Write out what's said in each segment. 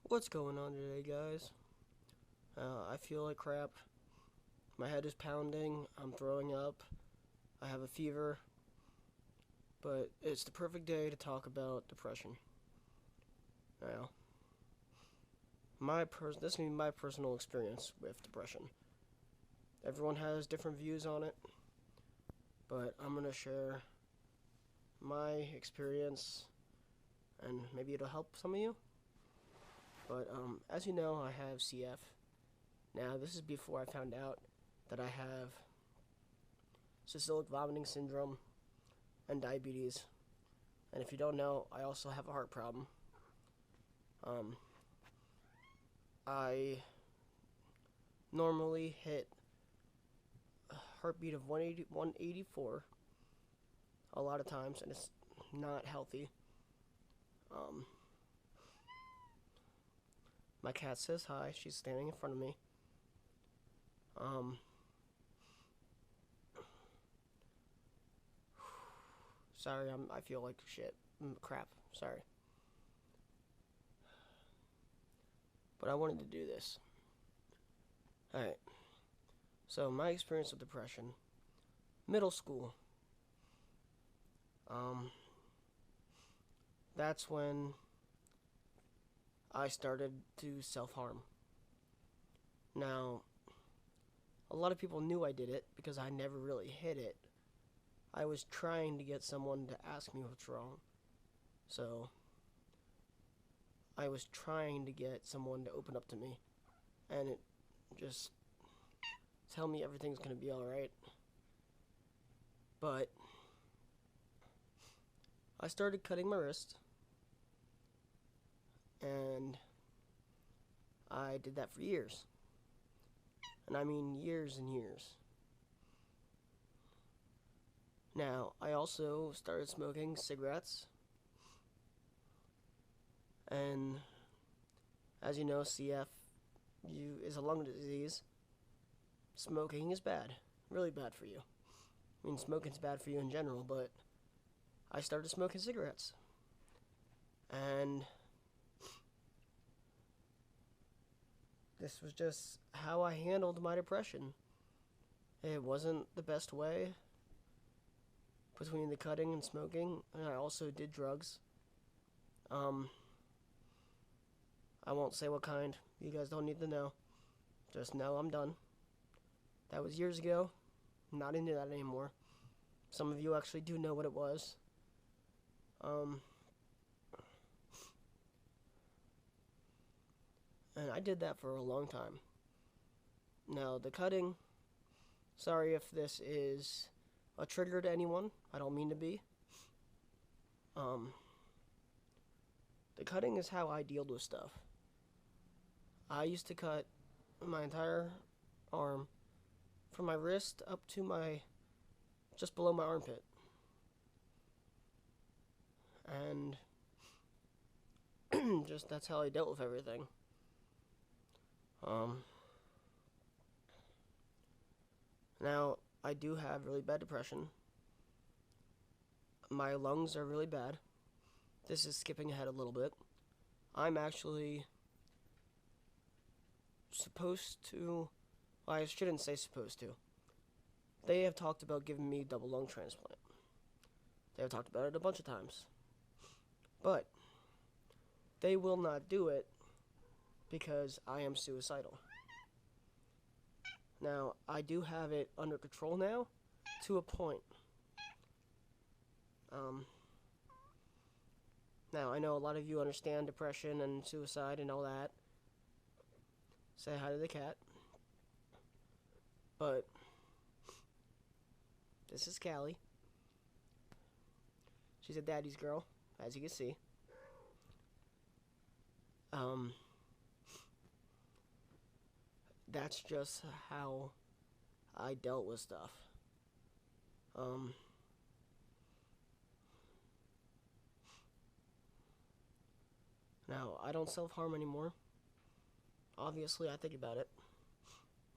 What's going on today, guys? I feel like crap. My head is pounding. I'm throwing up. I have a fever. But it's the perfect day to talk about depression. Now, this is my personal experience with depression. Everyone has different views on it, but I'm gonna share my experience, and maybe it'll help some of you. But as you know, I have CF. Now, this is before I found out that I have cyclic vomiting syndrome and diabetes. And if you don't know, I also have a heart problem. Um, I normally hit a heartbeat of 184 a lot of times, and it's not healthy. Um, my cat says hi. She's standing in front of me. Um, sorry, I feel like shit. Crap. Sorry. But I wanted to do this. Alright. So, my experience with depression. Middle school. Um, that's when I started to self harm. Now, a lot of people knew I did it because I never really hid it. I was trying to get someone to ask me what's wrong. So, I was trying to get someone to open up to me and it just tell me everything's gonna be alright. But I started cutting my wrist, and I did that for years. And I mean years and years. Now, I also started smoking cigarettes. And as you know, is a lung disease. Smoking is bad. Really bad for you. I mean, smoking's bad for you in general, but I started smoking cigarettes. And this was just how I handled my depression. It wasn't the best way between the cutting and smoking, and I also did drugs. Um, I won't say what kind. You guys don't need to know. Just know I'm done. That was years ago. I'm not into that anymore. Some of you actually do know what it was. And I did that for a long time. Now, the cutting, sorry if this is a trigger to anyone. I don't mean to be. Um, the cutting is how I dealt with stuff. I used to cut my entire arm from my wrist up to just below my armpit. And just that's how I dealt with everything. Um, Now, I do have really bad depression. My lungs are really bad. This is skipping ahead a little bit. I'm actually supposed to. Well, I shouldn't say supposed to. They have talked about giving me double lung transplant. They have talked about it a bunch of times. But they will not do it because I am suicidal. Now, I do have it under control now to a point. Um, Now, I know a lot of you understand depression and suicide and all that. Say hi to the cat. But this is Callie. She's a daddy's girl, as you can see. Um, that's just how I dealt with stuff. Um, Now, I don't self-harm anymore. Obviously, I think about it.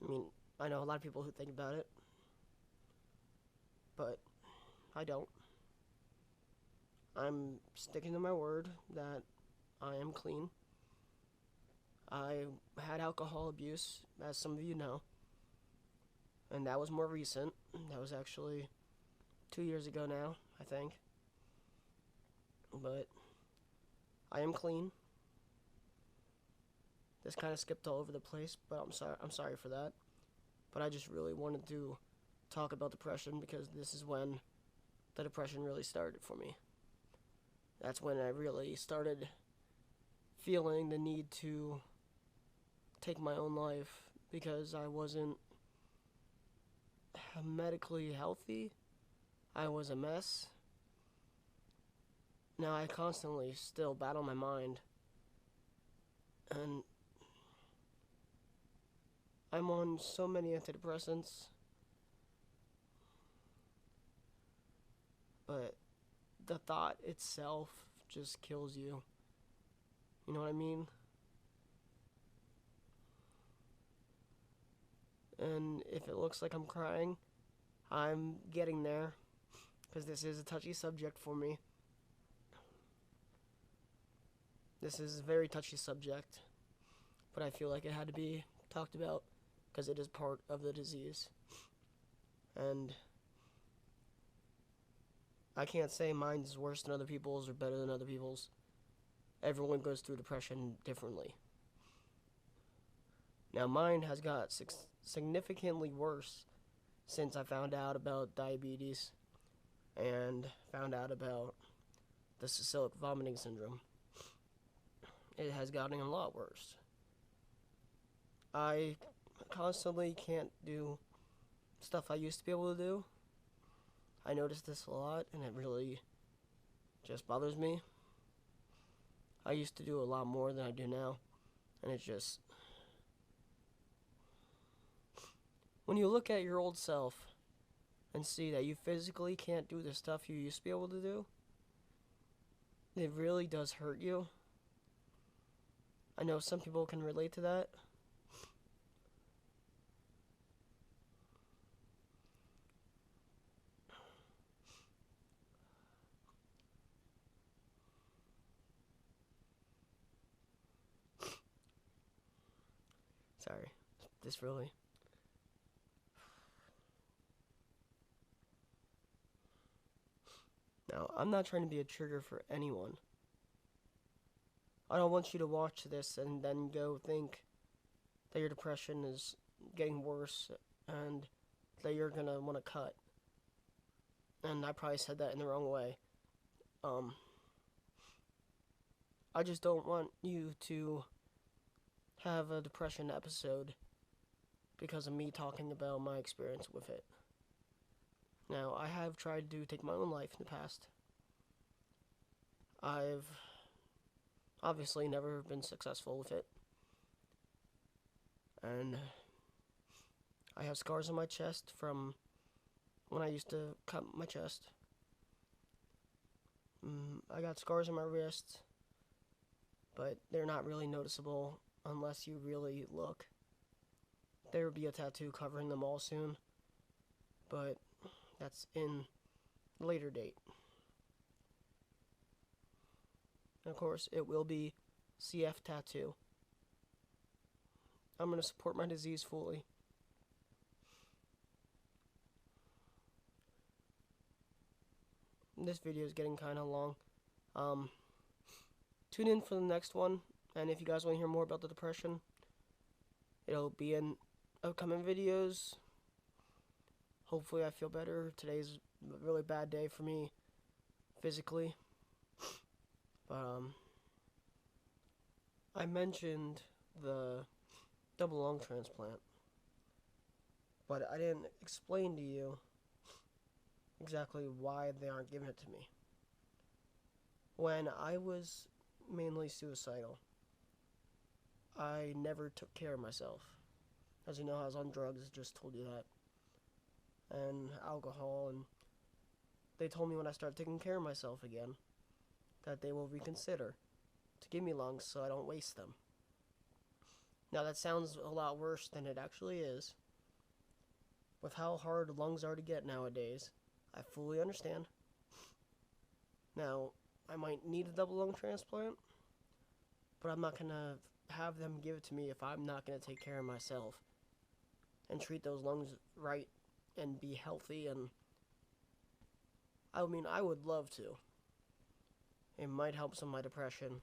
I mean, I know a lot of people who think about it, but I don't. I'm sticking to my word that I am clean. I had alcohol abuse, as some of you know, and that was more recent. That was actually 2 years ago now, I think. But I am clean. This kind of skipped all over the place, but I'm sorry for that. But I just really wanted to talk about depression because this is when the depression really started for me. That's when I really started feeling the need to take my own life because I wasn't medically healthy. I was a mess. Now I constantly still battle my mind, and I'm on so many antidepressants, but the thought itself just kills you. You know what I mean? And if it looks like I'm crying, I'm getting there, because this is a touchy subject for me. This is a very touchy subject, but I feel like it had to be talked about because it is part of the disease. And I can't say mine's worse than other people's or better than other people's. Everyone goes through depression differently. Now, mine has got significantly worse since I found out about diabetes and found out about the systolic vomiting syndrome. It has gotten a lot worse. I constantly can't do stuff I used to be able to do. I notice this a lot, and it really just bothers me. I used to do a lot more than I do now, and it just... When you look at your old self and see that you physically can't do the stuff you used to be able to do, it really does hurt you. I know some people can relate to that. Sorry, this really... Now, I'm not trying to be a trigger for anyone. I don't want you to watch this and then go think that your depression is getting worse and that you're gonna want to cut. And I probably said that in the wrong way. I just don't want you to have a depression episode because of me talking about my experience with it. Now, I have tried to take my own life in the past. I've obviously never been successful with it. And I have scars on my chest from when I used to cut my chest. I got scars on my wrists, but they're not really noticeable unless you really look. There will be a tattoo covering them all soon, but that's in later date. And of course, it will be CF tattoo. I'm going to support my disease fully. This video is getting kind of long. Tune in for the next one, and if you guys want to hear more about the depression, it'll be in upcoming videos. Hopefully I feel better. Today's a really bad day for me physically. But I mentioned the double lung transplant, but I didn't explain to you exactly why they aren't giving it to me. When I was mainly suicidal, I never took care of myself. As you know, I was on drugs, just told you that, and alcohol, and they told me when I start taking care of myself again that they will reconsider to give me lungs so I don't waste them. Now that sounds a lot worse than it actually is. With how hard lungs are to get nowadays, I fully understand. Now, I might need a double lung transplant, but I'm not gonna have them give it to me if I'm not going to take care of myself and treat those lungs right and be healthy. And I mean, I would love to. It might help some of my depression.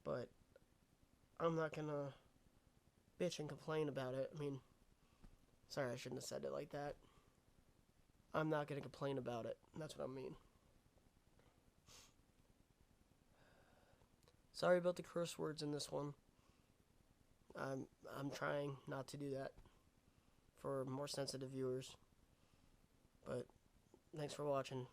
But I'm not going to bitch and complain about it. I mean, sorry, I shouldn't have said it like that. I'm not going to complain about it. That's what I mean. Sorry about the curse words in this one. I'm trying not to do that for more sensitive viewers. But thanks for watching.